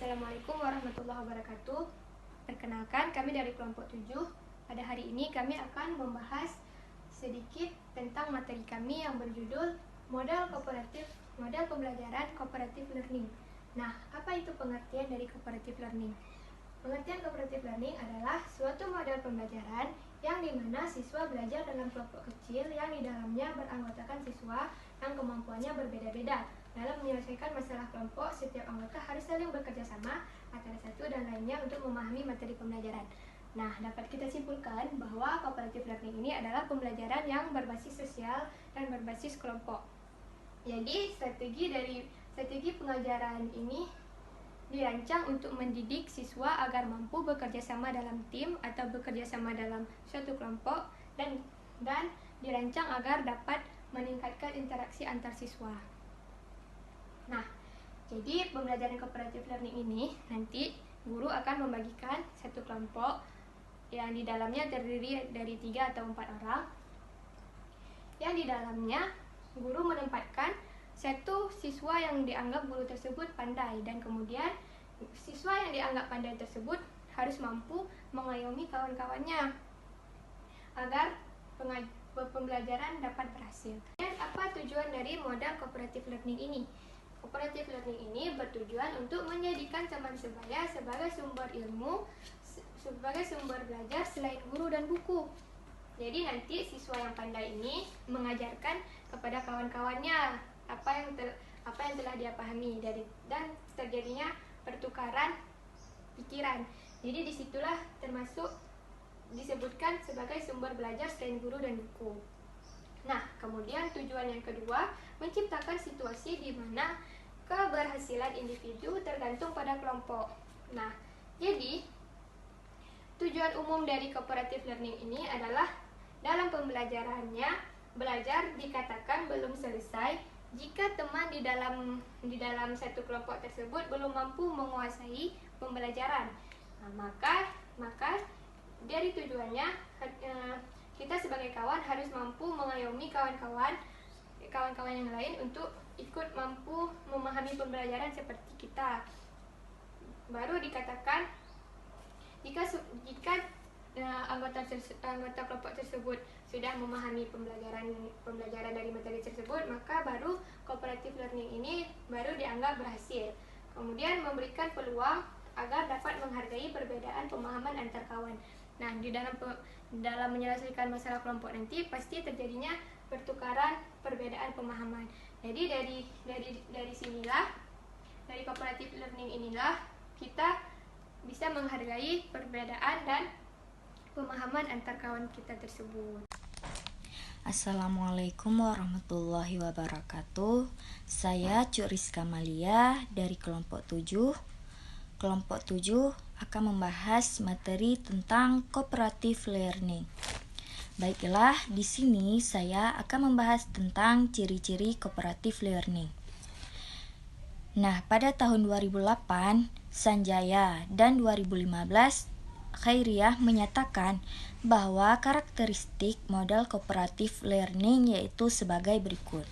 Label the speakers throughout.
Speaker 1: Assalamualaikum warahmatullahi wabarakatuh. Perkenalkan, kami dari kelompok 7. Pada hari ini kami akan membahas sedikit tentang materi kami yang berjudul Model Pembelajaran Cooperative Learning. Nah, apa itu pengertian dari cooperative learning? Pengertian cooperative learning adalah suatu model pembelajaran yang dimana siswa belajar dalam kelompok kecil yang di dalamnya beranggotakan siswa yang kemampuannya berbeda-beda. Dalam menyelesaikan masalah kelompok, setiap anggota harus saling bekerja sama antara satu dan lainnya untuk memahami materi pembelajaran. Nah, dapat kita simpulkan bahwa cooperative learning ini adalah pembelajaran yang berbasis sosial dan berbasis kelompok. Jadi, strategi pengajaran ini dirancang untuk mendidik siswa agar mampu bekerja sama dalam tim atau bekerja sama dalam suatu kelompok dan dirancang agar dapat meningkatkan interaksi antar siswa. Nah, jadi pembelajaran cooperative learning ini nanti guru akan membagikan satu kelompok yang di dalamnya terdiri dari 3 atau 4 orang. Yang di dalamnya guru menempatkan satu siswa yang dianggap guru tersebut pandai, dan kemudian siswa yang dianggap pandai tersebut harus mampu mengayomi kawan-kawannya agar pembelajaran dapat berhasil. Dan apa tujuan dari model cooperative learning ini? Cooperative learning ini bertujuan untuk menjadikan teman sebaya sebagai sumber ilmu, sebagai sumber belajar selain guru dan buku. Jadi nanti siswa yang pandai ini mengajarkan kepada kawan-kawannya apa yang telah dia pahami dan terjadinya pertukaran pikiran. Jadi disitulah termasuk disebutkan sebagai sumber belajar selain guru dan buku. Nah, kemudian tujuan yang kedua, menciptakan situasi di mana keberhasilan individu tergantung pada kelompok. Nah, jadi tujuan umum dari cooperative learning ini adalah dalam pembelajarannya, belajar dikatakan belum selesai jika teman di dalam satu kelompok tersebut belum mampu menguasai pembelajaran. Nah, maka dari tujuannya kita sebagai kawan harus mampu mengayomi kawan-kawan yang lain untuk ikut mampu memahami pembelajaran seperti kita. Baru dikatakan jika anggota kelompok tersebut sudah memahami pembelajaran dari materi tersebut, maka baru cooperative learning ini baru dianggap berhasil. Kemudian memberikan peluang agar dapat menghargai perbedaan pemahaman antar kawan. Nah, di dalam menyelesaikan masalah kelompok nanti pasti terjadinya pertukaran perbedaan pemahaman. Jadi dari sinilah, dari cooperative learning inilah kita bisa menghargai perbedaan dan pemahaman antar kawan kita tersebut.
Speaker 2: Assalamualaikum warahmatullahi wabarakatuh. Saya Cuk Rizka Malia dari kelompok 7. Kelompok 7 akan membahas materi tentang cooperative learning. Baiklah, di sini saya akan membahas tentang ciri-ciri cooperative learning. Nah, pada tahun 2008, Sanjaya dan 2015, Khairiyah menyatakan bahwa karakteristik model cooperative learning yaitu sebagai berikut.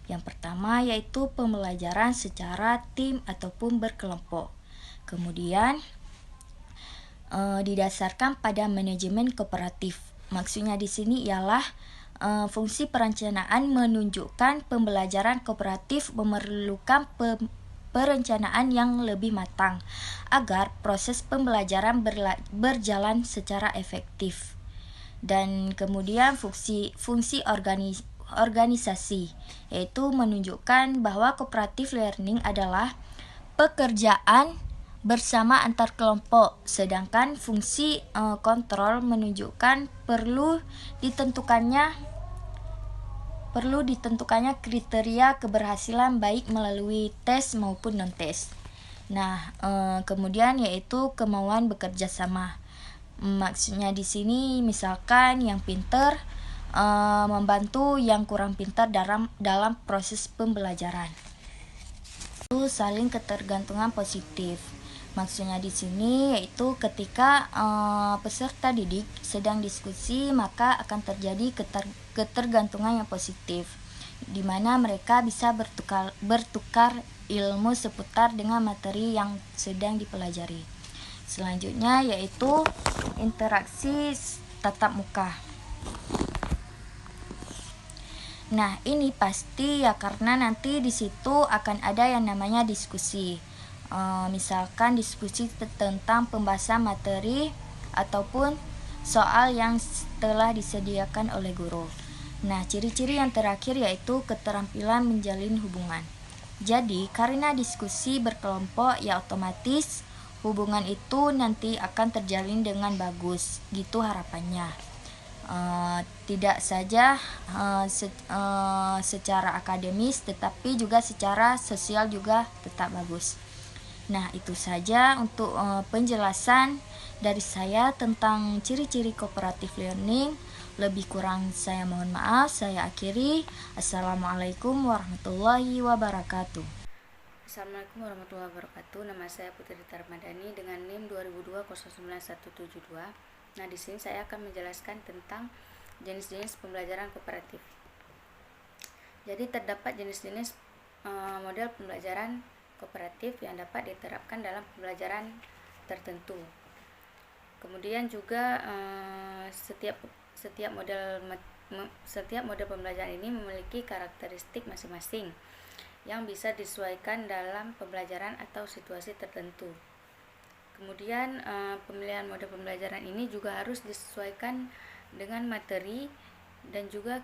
Speaker 2: Yang pertama yaitu pembelajaran secara tim ataupun berkelompok. Kemudian didasarkan pada manajemen kooperatif. Maksudnya di sini ialah fungsi perencanaan menunjukkan pembelajaran kooperatif memerlukan perencanaan yang lebih matang agar proses pembelajaran berjalan secara efektif. Dan kemudian fungsi organisasi yaitu menunjukkan bahwa cooperative learning adalah pekerjaan bersama antar kelompok, sedangkan fungsi kontrol menunjukkan perlu ditentukannya kriteria keberhasilan baik melalui tes maupun non-tes. Nah, kemudian yaitu kemauan bekerja sama. Maksudnya di sini misalkan yang pintar membantu yang kurang pintar dalam proses pembelajaran. Itu saling ketergantungan positif. Maksudnya di sini yaitu ketika peserta didik sedang diskusi, maka akan terjadi ketergantungan yang positif, di mana mereka bisa bertukar ilmu seputar dengan materi yang sedang dipelajari. Selanjutnya yaitu interaksi tatap muka. Nah, ini pasti ya karena nanti di situ akan ada yang namanya diskusi. Misalkan diskusi tentang pembahasan materi ataupun soal yang telah disediakan oleh guru. Nah, ciri-ciri yang terakhir yaitu keterampilan menjalin hubungan. Jadi, karena diskusi berkelompok ya otomatis hubungan itu nanti akan terjalin dengan bagus, gitu harapannya. Tidak saja secara akademis tetapi juga secara sosial juga tetap bagus. Nah, itu saja untuk penjelasan dari saya tentang ciri-ciri cooperative learning. Lebih kurang saya mohon maaf. Saya akhiri. Assalamualaikum warahmatullahi wabarakatuh.
Speaker 3: Assalamualaikum warahmatullahi wabarakatuh. Nama saya Putri Tarmadani dengan NIM 2002091172. Nah, di sini saya akan menjelaskan tentang jenis-jenis pembelajaran kooperatif. Jadi terdapat jenis-jenis model pembelajaran kooperatif yang dapat diterapkan dalam pembelajaran tertentu. Kemudian juga setiap model pembelajaran ini memiliki karakteristik masing-masing yang bisa disesuaikan dalam pembelajaran atau situasi tertentu. Kemudian pemilihan model pembelajaran ini juga harus disesuaikan dengan materi dan juga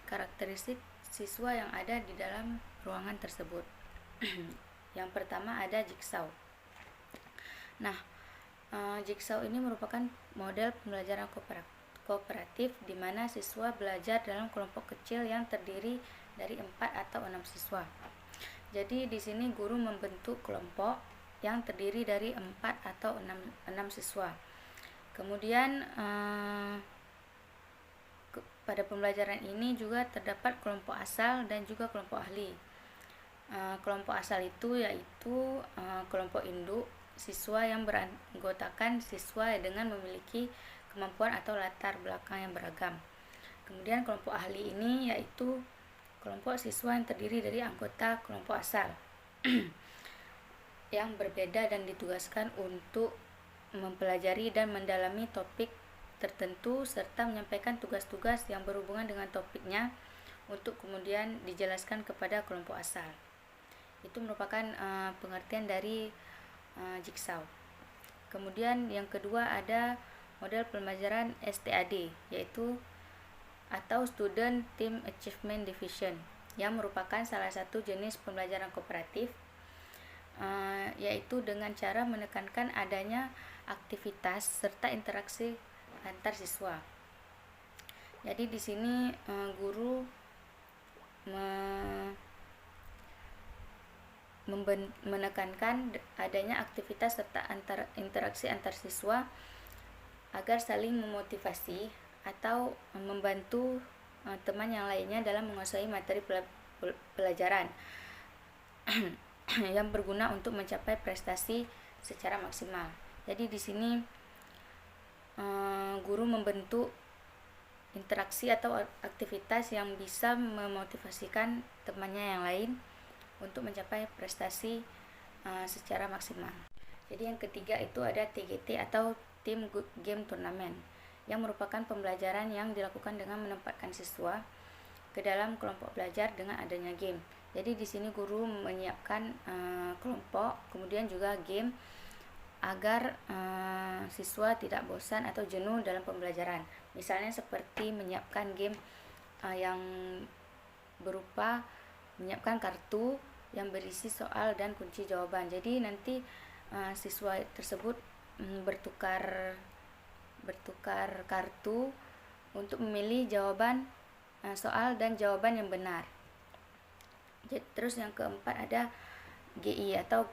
Speaker 3: karakteristik siswa yang ada di dalam ruangan tersebut. Yang pertama ada jigsaw. Nah, jigsaw ini merupakan model pembelajaran kooperatif di mana siswa belajar dalam kelompok kecil yang terdiri dari 4 atau 6 siswa. Jadi di sini guru membentuk kelompok yang terdiri dari 4 atau 6 siswa. Kemudian pada pembelajaran ini juga terdapat kelompok asal dan juga kelompok ahli. Kelompok asal itu yaitu kelompok induk siswa yang beranggotakan siswa dengan memiliki kemampuan atau latar belakang yang beragam. Kemudian kelompok ahli ini yaitu kelompok siswa yang terdiri dari anggota kelompok asal yang berbeda dan ditugaskan untuk mempelajari dan mendalami topik tertentu serta menyampaikan tugas-tugas yang berhubungan dengan topiknya untuk kemudian dijelaskan kepada kelompok asal. Itu merupakan pengertian dari jigsaw. Kemudian yang kedua ada model pembelajaran STAD yaitu atau Student Team Achievement Division yang merupakan salah satu jenis pembelajaran kooperatif yaitu dengan cara menekankan adanya aktivitas serta interaksi antar siswa. Jadi di sini guru menekankan adanya aktivitas serta interaksi antar siswa agar saling memotivasi atau membantu teman yang lainnya dalam menguasai materi pelajaran yang berguna untuk mencapai prestasi secara maksimal. Jadi di sini guru membentuk interaksi atau aktivitas yang bisa memotivasikan temannya yang lain untuk mencapai prestasi secara maksimal. Jadi yang ketiga itu ada TGT atau Team Game Tournament yang merupakan pembelajaran yang dilakukan dengan menempatkan siswa ke dalam kelompok belajar dengan adanya game. Jadi di sini guru menyiapkan kelompok, kemudian juga game agar siswa tidak bosan atau jenuh dalam pembelajaran. Misalnya seperti menyiapkan game yang berupa menyiapkan kartu yang berisi soal dan kunci jawaban. Jadi nanti siswa tersebut bertukar kartu untuk memilih jawaban soal dan jawaban yang benar. Terus yang keempat ada GI atau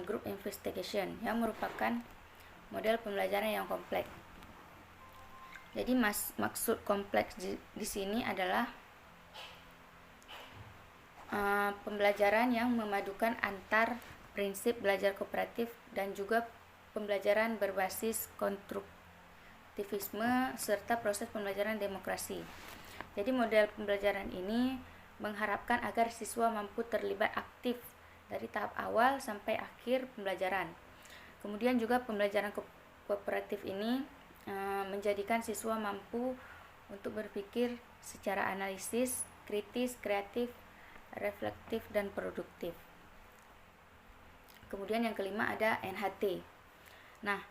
Speaker 3: Group Investigation yang merupakan model pembelajaran yang kompleks. Jadi maksud kompleks di sini adalah pembelajaran yang memadukan antar prinsip belajar kooperatif dan juga pembelajaran berbasis konstruktivisme serta proses pembelajaran demokrasi. Jadi model pembelajaran ini mengharapkan agar siswa mampu terlibat aktif dari tahap awal sampai akhir pembelajaran. Kemudian juga pembelajaran kooperatif ini menjadikan siswa mampu untuk berpikir secara analisis, kritis, kreatif, reflektif, dan produktif. Kemudian yang kelima ada NHT. Nah,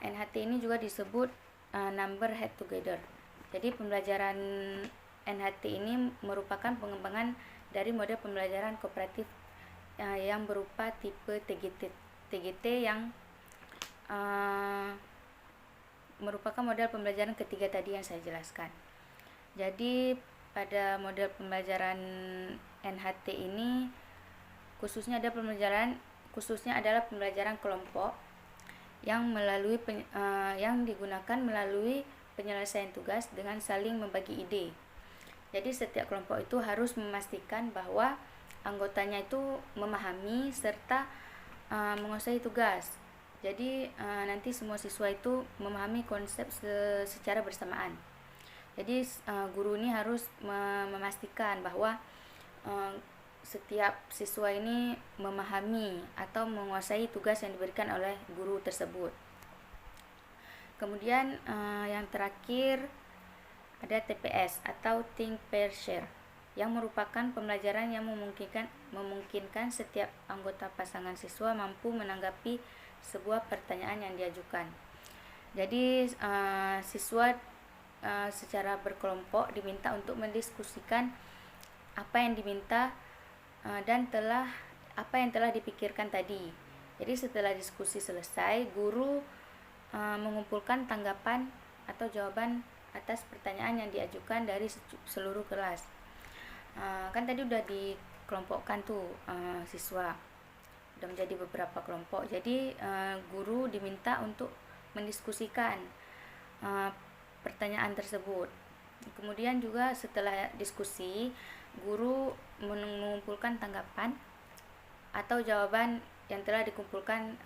Speaker 3: NHT ini juga disebut number head together. Jadi pembelajaran NHT ini merupakan pengembangan dari model pembelajaran kooperatif yang berupa tipe TGT yang merupakan model pembelajaran ketiga tadi yang saya jelaskan. Jadi pada model pembelajaran NHT ini khususnya adalah pembelajaran kelompok yang digunakan melalui penyelesaian tugas dengan saling membagi ide. Jadi setiap kelompok itu harus memastikan bahwa anggotanya itu memahami serta menguasai tugas. Jadi nanti semua siswa itu memahami konsep secara bersamaan. Jadi guru ini harus memastikan bahwa setiap siswa ini memahami atau menguasai tugas yang diberikan oleh guru tersebut. Kemudian yang terakhir ada TPS atau Think Pair Share, yang merupakan pembelajaran yang memungkinkan setiap anggota pasangan siswa mampu menanggapi sebuah pertanyaan yang diajukan. Jadi siswa secara berkelompok diminta untuk mendiskusikan apa yang diminta dan apa yang telah dipikirkan tadi. Jadi setelah diskusi selesai, guru mengumpulkan tanggapan atau jawaban atas pertanyaan yang diajukan dari seluruh kelas. Kan tadi udah dikelompokkan tuh siswa, udah menjadi beberapa kelompok. Jadi guru diminta untuk mendiskusikan pertanyaan tersebut. Kemudian juga setelah diskusi, guru mengumpulkan tanggapan atau jawaban yang telah dikumpulkan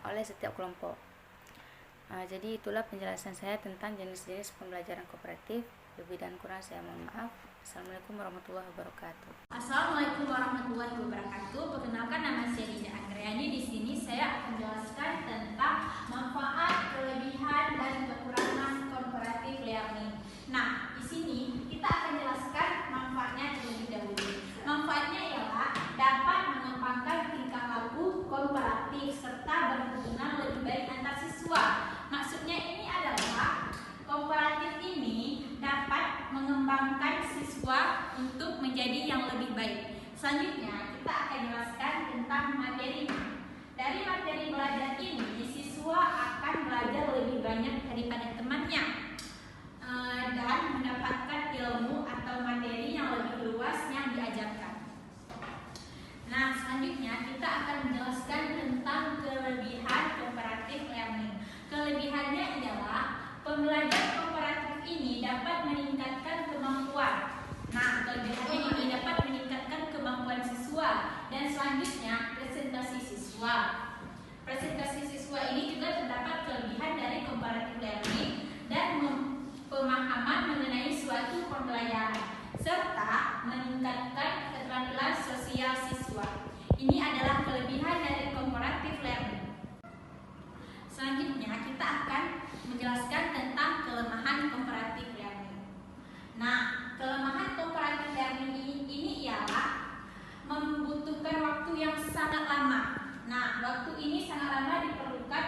Speaker 3: oleh setiap kelompok. Jadi itulah penjelasan saya tentang jenis-jenis pembelajaran kooperatif. Lebih dan kurang saya mohon maaf. Assalamualaikum warahmatullahi wabarakatuh.
Speaker 4: Assalamualaikum warahmatullahi wabarakatuh. Perkenalkan, nama saya Dida Andreani. Di sini saya akan menjelaskan tentang manfaat, kelebihan, dan kekurangan comparative learning. Nah, di sini kita akan jelaskan manfaatnya terlebih dahulu. Manfaatnya ialah dapat mengembangkan tingkah laku komparatif serta berhubungan lebih baik antar siswa. Maksudnya ini adalah komparatif ini dapat mengembangkan siswa untuk menjadi yang lebih baik. Selanjutnya kita akan jelaskan tentang materi. Dari materi belajar ini, siswa akan belajar lebih banyak daripada temannya dan mendapatkan ilmu atau materi yang lebih luas yang diajarkan. Nah, selanjutnya kita akan menjelaskan tentang kelebihan comparative learning. Kelebihannya adalah pembelajaran kooperatif ini dapat meningkatkan kemampuan. Nah, kelebihannya ini dapat meningkatkan kemampuan siswa. Dan selanjutnya presentasi siswa. Presentasi siswa ini juga terdapat kelebihan dari comparative learning dan pemahaman mengenai suatu pembelajaran serta meningkatkan keterampilan sosial siswa. Ini adalah kelebihan dari comparative learning. Selanjutnya kita akan menjelaskan tentang kelemahan comparative learning. Nah, kelemahan comparative learning ini ialah membutuhkan waktu yang sangat lama. Nah, waktu ini sangat lama diperlukan